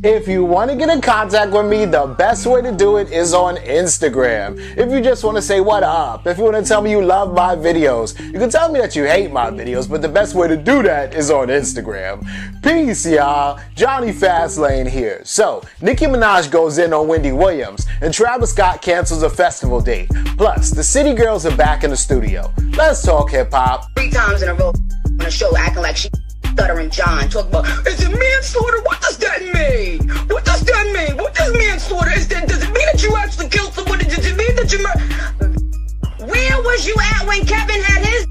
If you want to get in contact with me, the best way to do it is on Instagram. If you just want to say what up, if you want to tell me you love my videos, you can tell me that you hate my videos, but the best way to do that is on Instagram. Peace, y'all. Jonny Fastlane here. So, Nicki Minaj goes in on Wendy Williams, and Travis Scott cancels a festival date. Plus, the City Girls are back in the studio. Let's talk hip-hop. 3 times in a row on a show acting like she stuttering John. Talk about, is it manslaughter? What does that mean? What does that mean? What does manslaughter? Does it mean that you actually killed somebody? Does it mean that you Where was you at when Kevin had his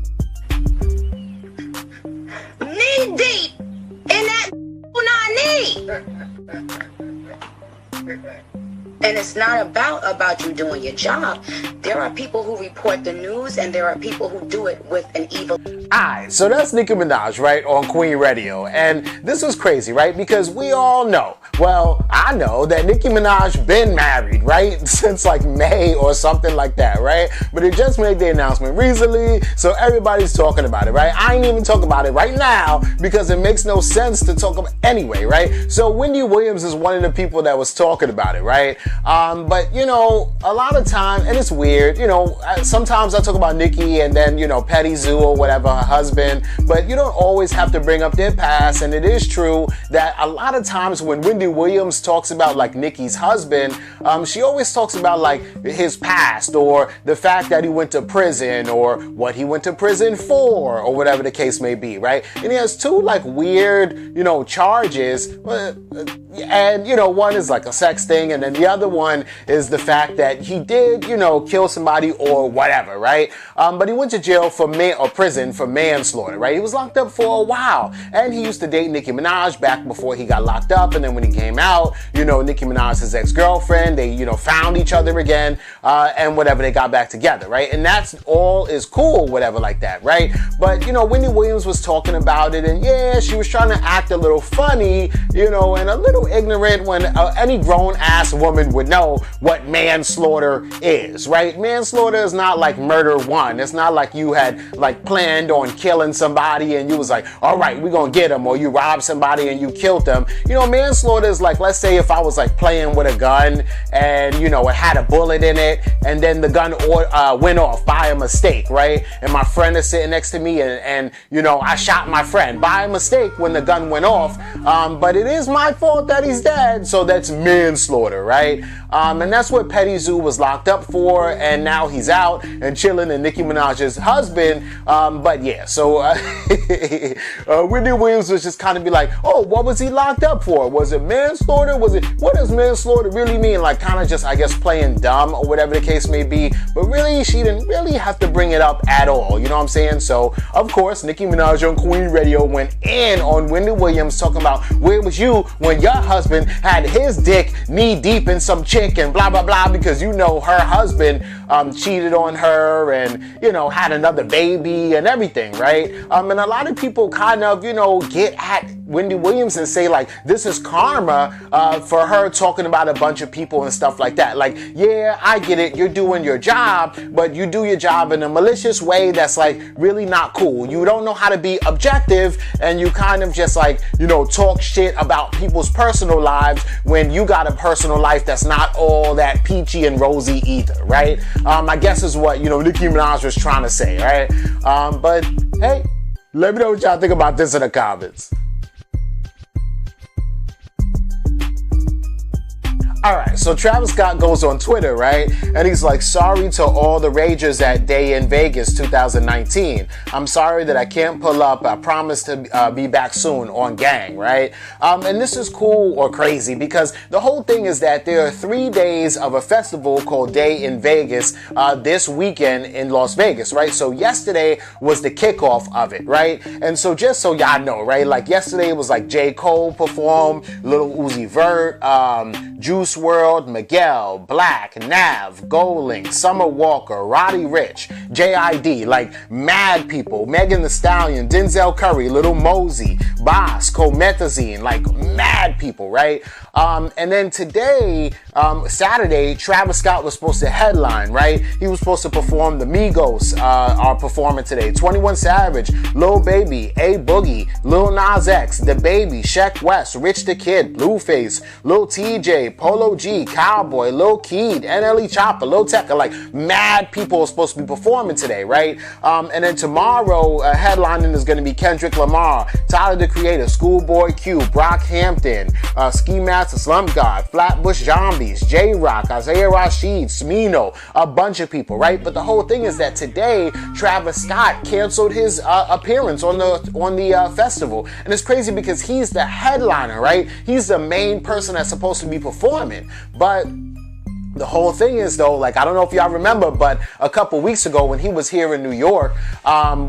knee deep in that knee? And it's not about you doing your job. There are people who report the news, and there are people who do it with an evil. Alright, so that's Nicki Minaj, right, on Queen Radio. And this is crazy, right? Because we all know, well, I know that Nicki Minaj been married, right? Since like May or something like that, right? But it just made the announcement recently, so everybody's talking about it, right? I ain't even talking about it right now because it makes no sense to talk about anyway, right? So Wendy Williams is one of the people that was talking about it, right? But you know, a lot of time, and it's weird, you know, sometimes I talk about Nicki and then, you know, Petty Zoo or whatever, her husband, but you don't always have to bring up their past. And it is true that a lot of times when Wendy Williams talks about like Nicki's husband, she always talks about like his past or the fact that he went to prison or what he went to prison for or whatever the case may be, right? And he has 2 like weird, you know, charges, and you know, one is like a sex thing, and then the other one is the fact that he did, you know, kill somebody or whatever, right? But he went to jail for prison for manslaughter, right? He was locked up for a while, and he used to date Nicki Minaj back before he got locked up, and then when he came out, you know, Nicki Minaj, his ex-girlfriend, they, you know, found each other again, and whatever, they got back together, right? And that's all is cool, whatever like that, right? But, you know, Wendy Williams was talking about it, and yeah, she was trying to act a little funny, you know, and a little ignorant when any grown-ass woman would know what manslaughter is, right? Manslaughter is not like murder one. It's not like you had like planned on killing somebody and you was like, all right, we're gonna get him, or you robbed somebody and you killed them. You know, manslaughter is like, let's say if I was like playing with a gun and, you know, it had a bullet in it and then the gun went off by a mistake, right? And my friend is sitting next to me and you know, I shot my friend by a mistake when the gun went off, but it is my fault that he's dead, so that's manslaughter, right? And that's what Petty Zoo was locked up for, and now he's out and chilling in Nicki Minaj's husband. But yeah, so Wendy Williams was just kind of be like, oh, what was he locked up for? Was it manslaughter? What does manslaughter really mean? Like kind of just, I guess, playing dumb or whatever the case may be. But really, she didn't really have to bring it up at all. You know what I'm saying? So, of course, Nicki Minaj on Queen Radio went in on Wendy Williams talking about where was you when your husband had his dick knee deep in some chick and blah, blah, blah, because you know her husband cheated on her and, you know, had another baby and everything, right? And a lot of people kind of, you know, get at Wendy Williams and say like, this is karma for her talking about a bunch of people and stuff like that. Like, yeah, I get it. You're doing your job, but you do your job in a malicious way that's like really not cool. You don't know how to be objective and you kind of just like, you know, talk shit about people's personal lives when you got a personal life that's not all that peachy and rosy either, right? I guess is what, you know, Nicki Minaj was trying to say, right? But hey, let me know what y'all think about this in the comments. Alright, so Travis Scott goes on Twitter, right? And he's like, sorry to all the ragers that day in Vegas 2019. I'm sorry that I can't pull up. I promise to be back soon on Gang, right? And this is cool or crazy because the whole thing is that there are 3 days of a festival called Day in Vegas this weekend in Las Vegas, right? So yesterday was the kickoff of it, right? And so just so y'all know, right? Like yesterday was like J. Cole performed, Lil Uzi Vert, Juice WRLD, Miguel, Black, Nav, Goldlink, Summer Walker, Roddy Ricch, JID, like mad people, Megan Thee Stallion, Denzel Curry, Lil Mosey, Boss, Comethazine, like mad people, right? And then today, Saturday, Travis Scott was supposed to headline, right? He was supposed to perform. The Migos are performing today. 21 Savage, Lil Baby, A Boogie, Lil Nas X, The Baby, Sheck West, Rich the Kid, Blueface, Lil TJ, Polo G, Cowboy, Lil Keed, NLE Chopper, Lil Tecca, like mad people are supposed to be performing today, right? And then tomorrow, headlining is going to be Kendrick Lamar, Tyler the Creator, Schoolboy Q, Brockhampton, Ski Master, Slump God, Flatbush Zombies, J-Rock, Isaiah Rashid, Smino, a bunch of people, right? But the whole thing is that today, Travis Scott canceled his appearance on the festival. And it's crazy because he's the headliner, right? He's the main person that's supposed to be performing. But the whole thing is though, like, I don't know if y'all remember, but a couple weeks ago when he was here in New York,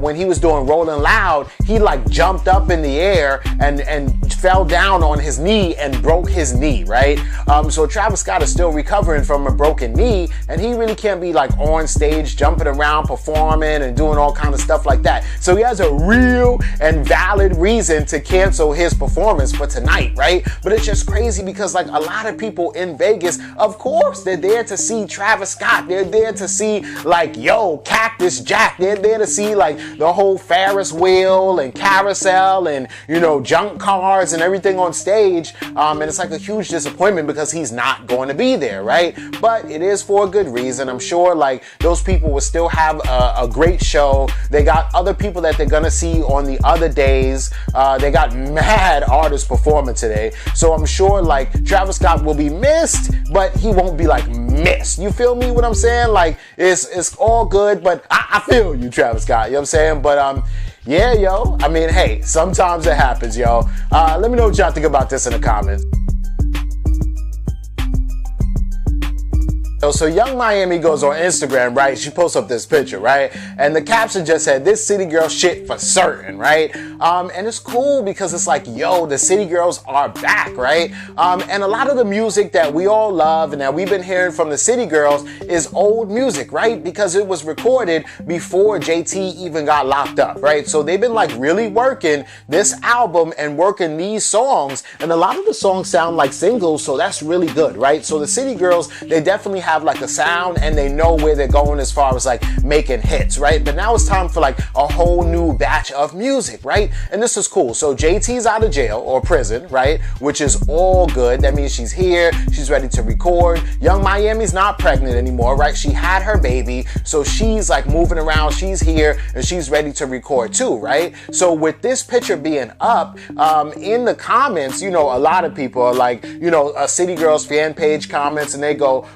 when he was doing Rolling Loud, he like jumped up in the air and fell down on his knee and broke his knee, right? So Travis Scott is still recovering from a broken knee, and he really can't be like on stage jumping around, performing and doing all kind of stuff like that. So he has a real and valid reason to cancel his performance for tonight, right? But it's just crazy because like a lot of people in Vegas, of course, they're there to see Travis Scott. They're there to see like, yo, Cactus Jack. They're there to see like the whole Ferris wheel and carousel and, you know, junk cars and everything on stage. And it's like a huge disappointment because he's not going to be there, right? But it is for a good reason. I'm sure like those people will still have a great show. They got other people that they're gonna see on the other days. They got mad artists performing today. So I'm sure like Travis Scott will be missed, but he won't be like missed. You feel me what I'm saying? Like it's all good, but I feel you, Travis Scott. You know what I'm saying? But yeah, yo. I mean, hey, sometimes it happens, yo. Let me know what y'all think about this in the comments. So Young Miami goes on Instagram, right? She posts up this picture, right? And the caption just said, "This city girl shit for certain," right? And it's cool because it's like, yo, the city girls are back, right? And a lot of the music that we all love and that we've been hearing from the city girls is old music, right? Because it was recorded before JT even got locked up, right? So they've been like really working this album and working these songs, and a lot of the songs sound like singles, so that's really good, right? So the city girls, they definitely have like a sound and they know where they're going as far as like making hits, right? But now it's time for like a whole new batch of music, right? And this is cool. So JT's out of jail or prison, right? Which is all good. That means she's here, she's ready to record. Young Miami's not pregnant anymore, right? She had her baby, so she's like moving around, she's here and she's ready to record too, right? So with this picture being up, in the comments, you know, a lot of people are like, you know, a City Girls fan page comments and they go,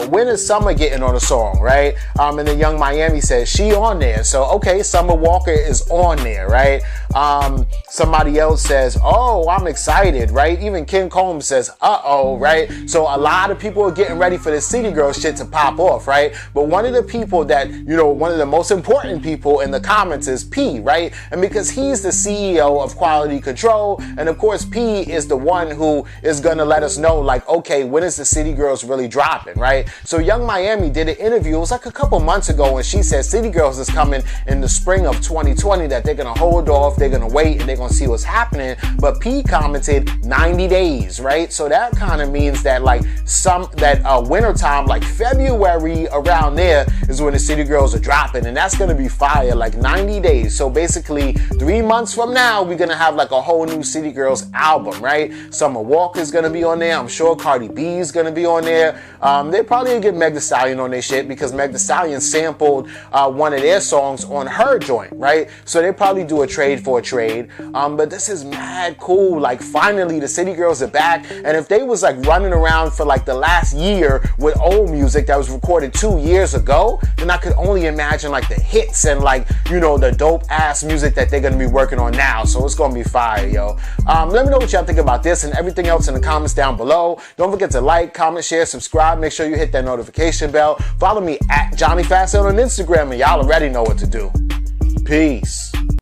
when is Summer getting on a song, right? And then Young Miami says she on there. So okay, Summer Walker is on there, right? Somebody else says, oh, I'm excited, right? Even Ken Combs says, uh-oh, right? So a lot of people are getting ready for this City Girl shit to pop off, right? But one of the people that, you know, one of the most important people in the comments is P, right? And because he's the CEO of Quality Control, and of course P is the one who is gonna let us know, like, okay, when is the City Girls really dropping, right? So Young Miami did an interview, it was like a couple months ago, and she said City Girls is coming in the spring of 2020, that they're gonna hold off, they're gonna wait, and they're gonna see what's happening. But P commented 90 days, right? So that kind of means that like winter time, like February around there is when the City Girls are dropping, and that's gonna be fire, like 90 days. So basically 3 months from now, we're gonna have like a whole new City Girls album, right? Summer Walker's gonna be on there. I'm sure Cardi B is gonna be on there. They probably get Meg Thee Stallion on their shit because Meg Thee Stallion sampled one of their songs on her joint, right? So they probably do a trade for a trade. But this is mad cool. Like finally the City Girls are back. And if they was like running around for like the last year with old music that was recorded 2 years ago, then I could only imagine like the hits and like, you know, the dope ass music that they're gonna be working on now. So it's gonna be fire, yo. Let me know what y'all think about this and everything else in the comments down below. Don't forget to like, comment, share, subscribe. Make sure you hit that notification bell. Follow me at Jonny Fastlane on Instagram, and y'all already know what to do. Peace.